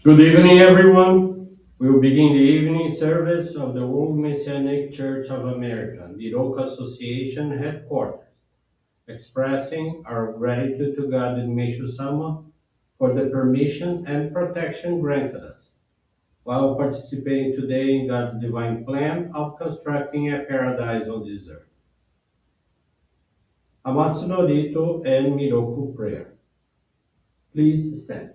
Good evening, everyone. We will begin the evening service of the World Messianic Church of America, Miroku Association headquarters, expressing our gratitude to God and Meishu-sama for the permission and protection granted us while participating today in God's divine plan of constructing a paradise on this earth. Amatsu-Norito and Miroku Prayer. Please stand.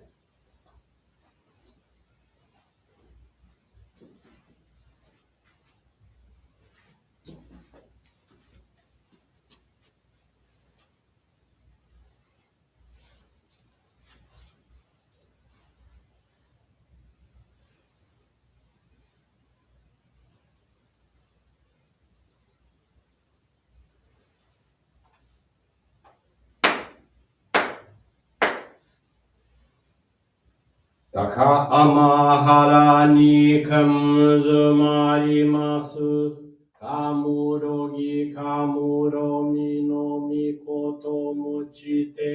Taka amahara ni kamuzumarimasu. Kamurogi kamuromi no mikoto muchite.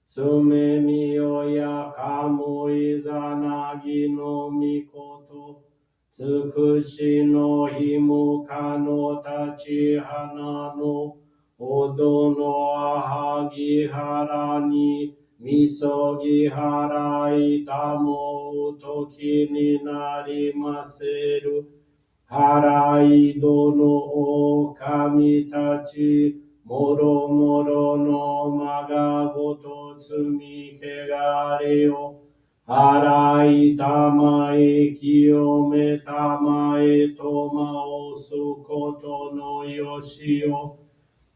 Sume miyoya kamu izanagi no mikoto. Tsukushi no himuka no tachihana no. Odo no ahagi harani. Misogi harai tamo toki ni narimaseru. Harai dono o kamitachi. Moro moro no maga goto tsumi kegare o. Harai tamae kiyome tamae toma o sukoto no yoshi o.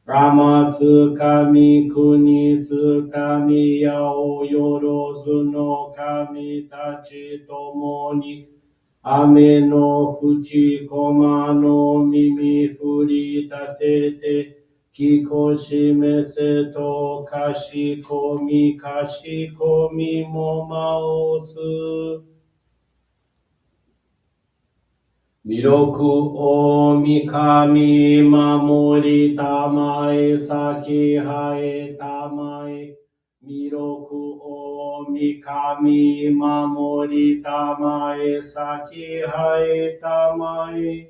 Amatsu-kami kuni-tsu-kami yao yorozu no kami tachi tomoni. Ame no fuchi koma no mimi furi tatete. Kikoshi meseto kashikomi momaosu. Miroku o mikami mamori tamae saki hae tamae. Miroku o mikami mamori tamae saki hae tamae.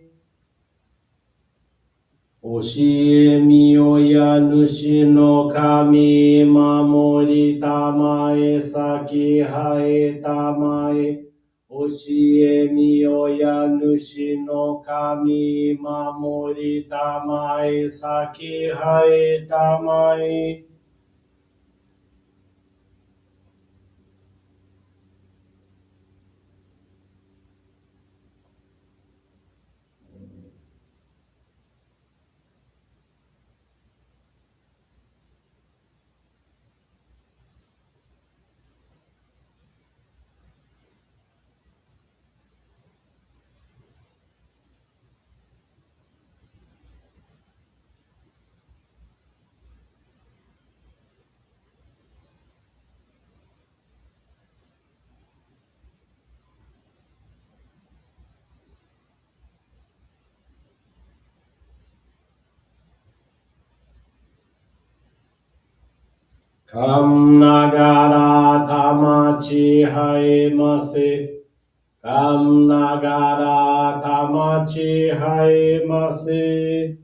Oshie miyoya nushi no kami mamori tamae saki hae tamae. Oshie miyoya nushi no kami mamori tamae saki hae tamae. Kam nagara tamachi haemase. Kam nagara tamachi haemase.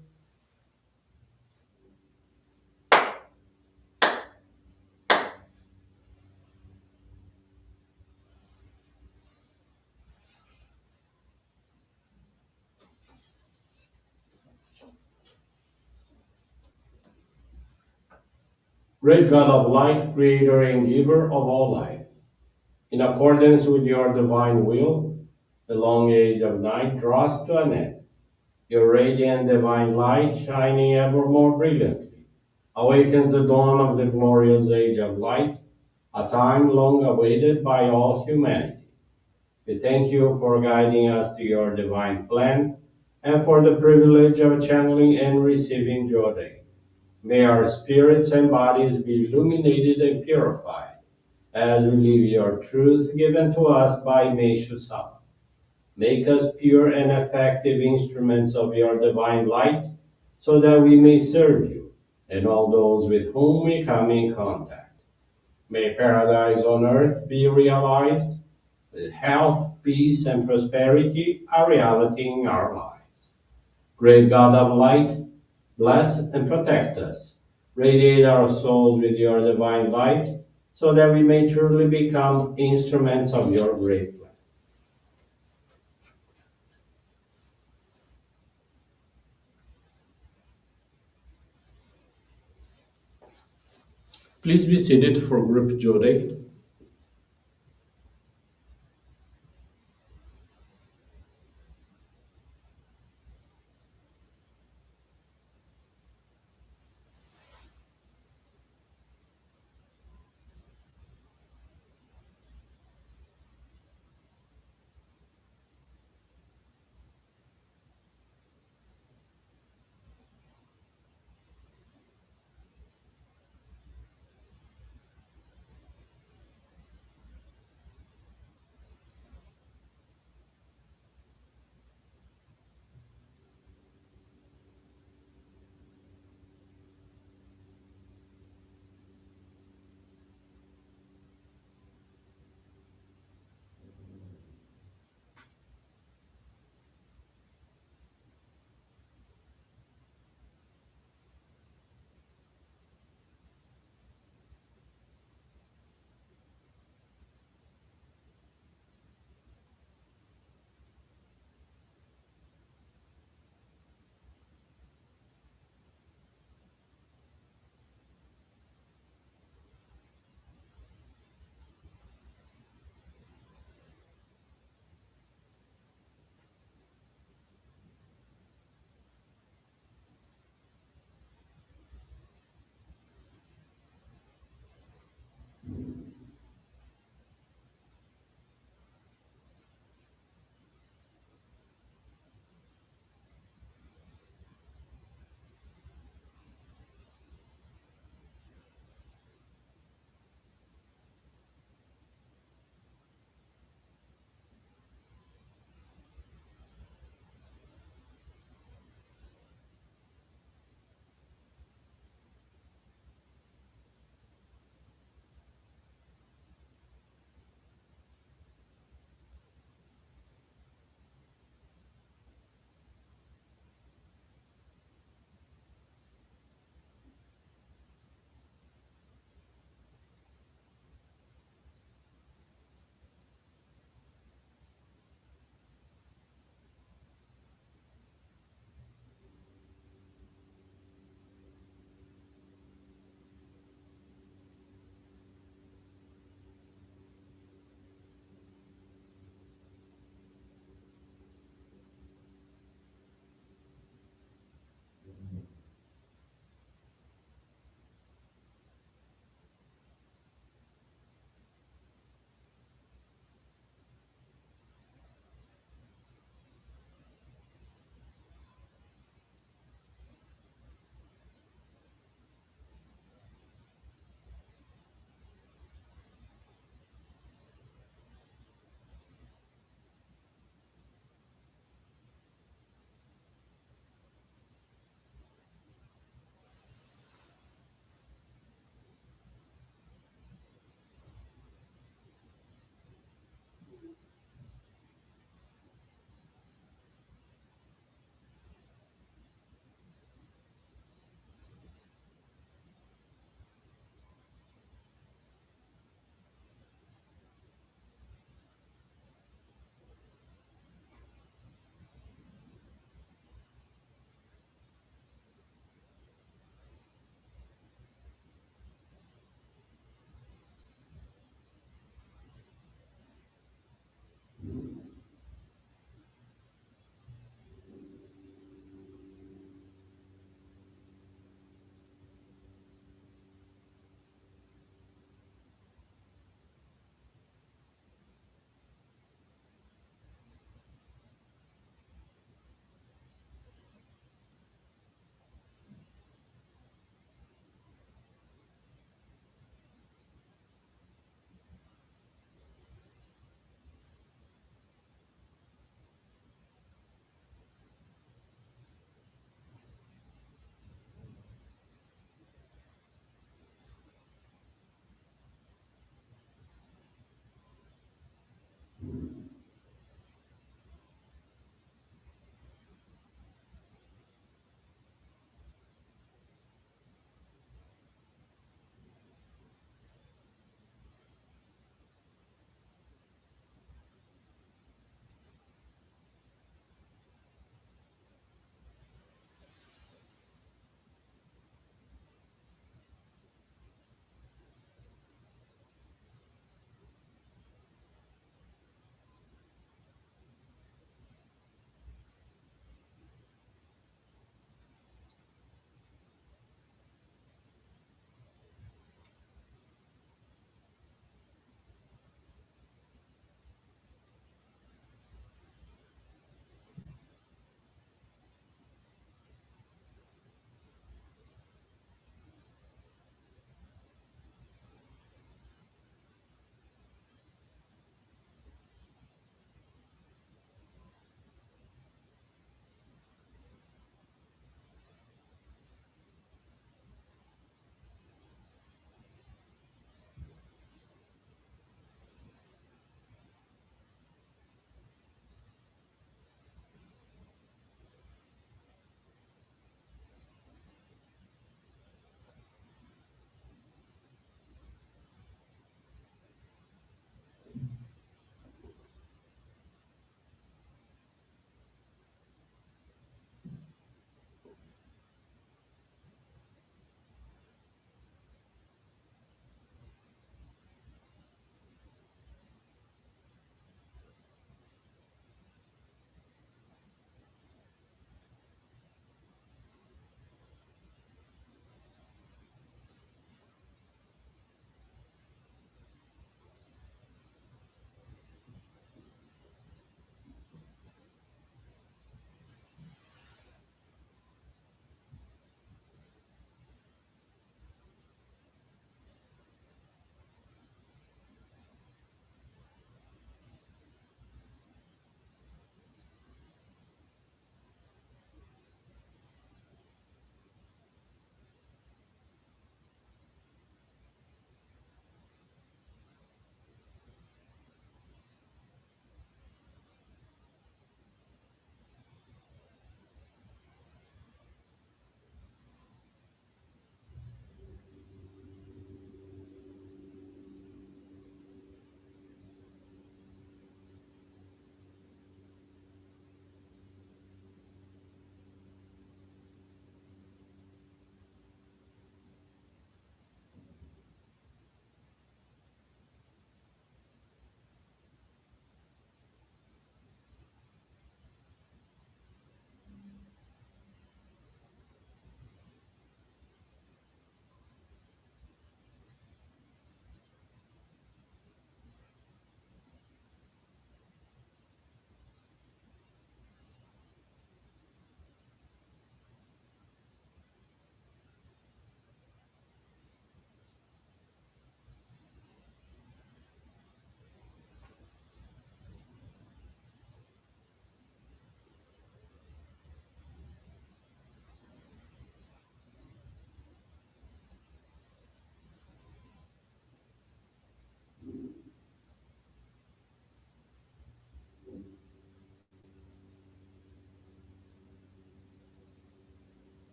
Great God of light, creator and giver of all life, in accordance with your divine will, the long age of night draws to an end. Your radiant divine light, shining ever more brilliantly, awakens the dawn of the glorious age of light, a time long awaited by all humanity. We thank you for guiding us to your divine plan and for the privilege of channeling and receiving Johrei. May our spirits and bodies be illuminated and purified as we live your truth given to us by Meishu-sama. Make us pure and effective instruments of your divine light so that we may serve you and all those with whom we come in contact. May paradise on earth be realized with health, peace, and prosperity a reality in our lives. Great God of light, bless and protect us. Radiate our souls with your divine light so that we may truly become instruments of your great plan. Please be seated for group Johrei.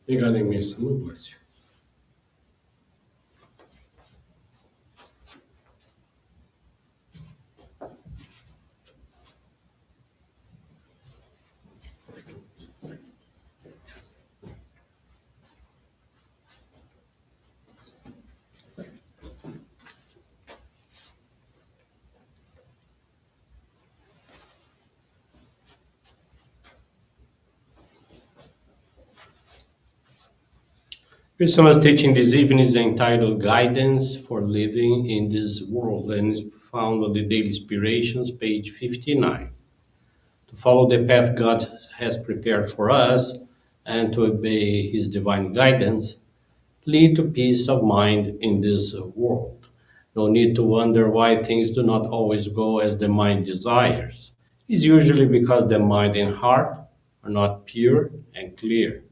May God and Meishu-sama bless you. Meishu-sama's teaching this evening is entitled Guidance for Living in This World and is found on the Daily Inspirations, page 59. To follow the path God has prepared for us and to obey His divine guidance lead to peace of mind in this world. No need to wonder why things do not always go as the mind desires. It's usually because the mind and heart are not pure and clear.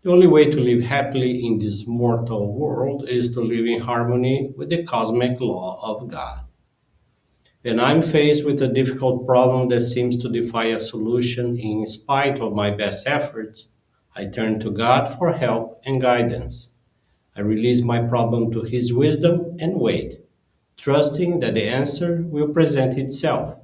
The only way to live happily in this mortal world is to live in harmony with the cosmic law of God. When I'm faced with a difficult problem that seems to defy a solution in spite of my best efforts, I turn to God for help and guidance. I release my problem to His wisdom and wait, trusting that the answer will present itself.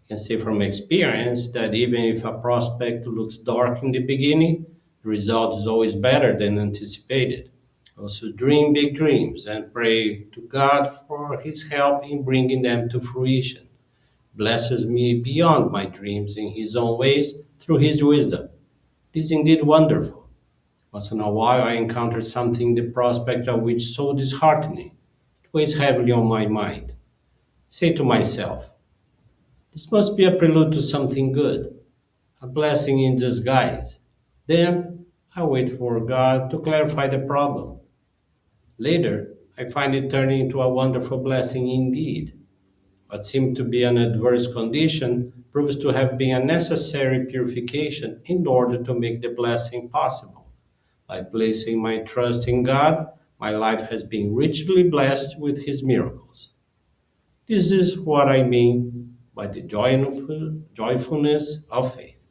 I can say from experience that even if a prospect looks dark in the beginning, the result is always better than anticipated. Also, dream big dreams and pray to God for His help in bringing them to fruition. Blesses me beyond my dreams in His own ways through His wisdom. It is indeed wonderful. Once in a while, I encounter something the prospect of which so disheartening. It weighs heavily on my mind. Say to myself, this must be a prelude to something good, a blessing in disguise. Then I wait for God to clarify the problem. Later, I find it turning into a wonderful blessing indeed. What seemed to be an adverse condition proves to have been a necessary purification in order to make the blessing possible. By placing my trust in God, my life has been richly blessed with His miracles. This is what I mean by the joyfulness of faith.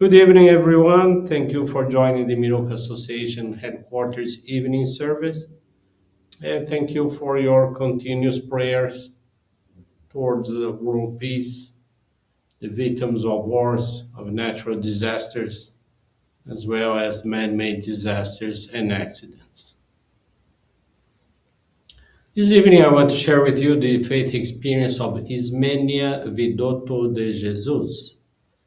Good evening, everyone. Thank you for joining the Miroku Association headquarters evening service. And thank you for your continuous prayers towards the world peace, the victims of wars, of natural disasters, as well as man made disasters and accidents. This evening, I want to share with you the faith experience of Ismenia Vidotto de Jesus.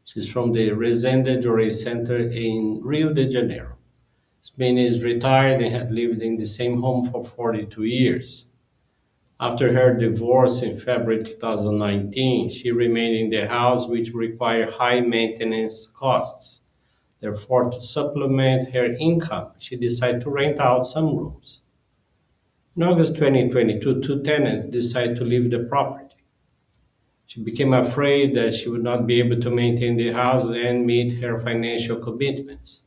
She's from the Resende Johrei Center in Rio de Janeiro. Ismenia is retired and had lived in the same home for 42 years. After her divorce in February 2019, she remained in the house, which required high maintenance costs. Therefore, to supplement her income, she decided to rent out some rooms. In August 2022, two tenants decided to leave the property. She became afraid that she would not be able to maintain the house and meet her financial commitments.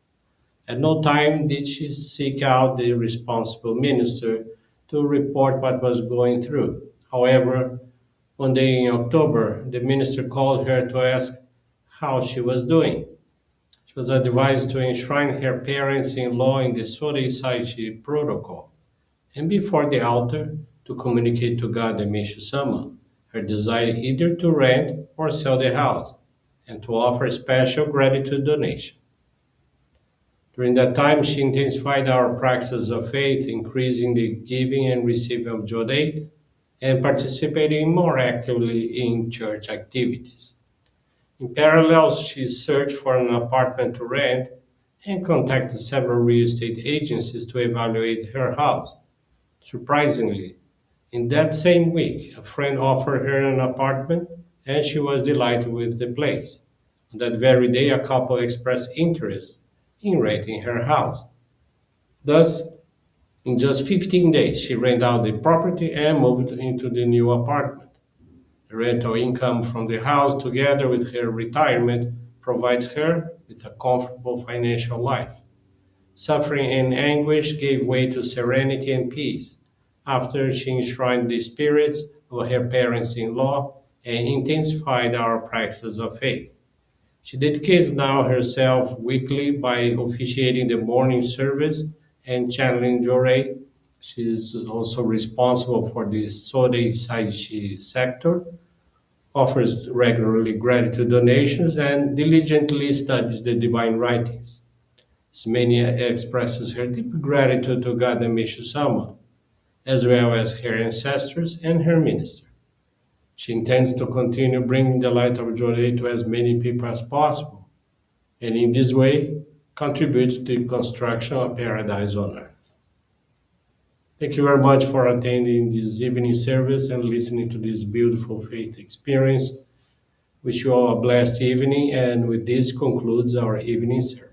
At no time did she seek out the responsible minister to report what was going through. However, one day in October, the minister called her to ask how she was doing. She was advised to enshrine her parents-in-law in the Johrei protocol, and before the altar to communicate to God and Meishu-sama her desire either to rent or sell the house, and to offer special gratitude donation. During that time, she intensified our practice of faith, increasing the giving and receiving of Johrei, and participating more actively in church activities. In parallel, she searched for an apartment to rent and contacted several real estate agencies to evaluate her house. Surprisingly, in that same week, a friend offered her an apartment and she was delighted with the place. On that very day, a couple expressed interest in renting her house. Thus, in just 15 days, she rented out the property and moved into the new apartment. The rental income from the house, together with her retirement, provides her with a comfortable financial life. Suffering and anguish gave way to serenity and peace after she enshrined the spirits of her parents in law and intensified our practice of faith. She dedicates now herself weekly by officiating the morning service and channeling Johrei. She is also responsible for the Sodei Saishi sector, offers regularly gratitude donations, and diligently studies the divine writings. Smenia expresses her deep gratitude to God and Meishu-sama, as well as her ancestors and her minister. She intends to continue bringing the light of Johrei to as many people as possible, and in this way, contribute to the construction of paradise on earth. Thank you very much for attending this evening service and listening to this beautiful faith experience. Wish you all a blessed evening, and with this concludes our evening service.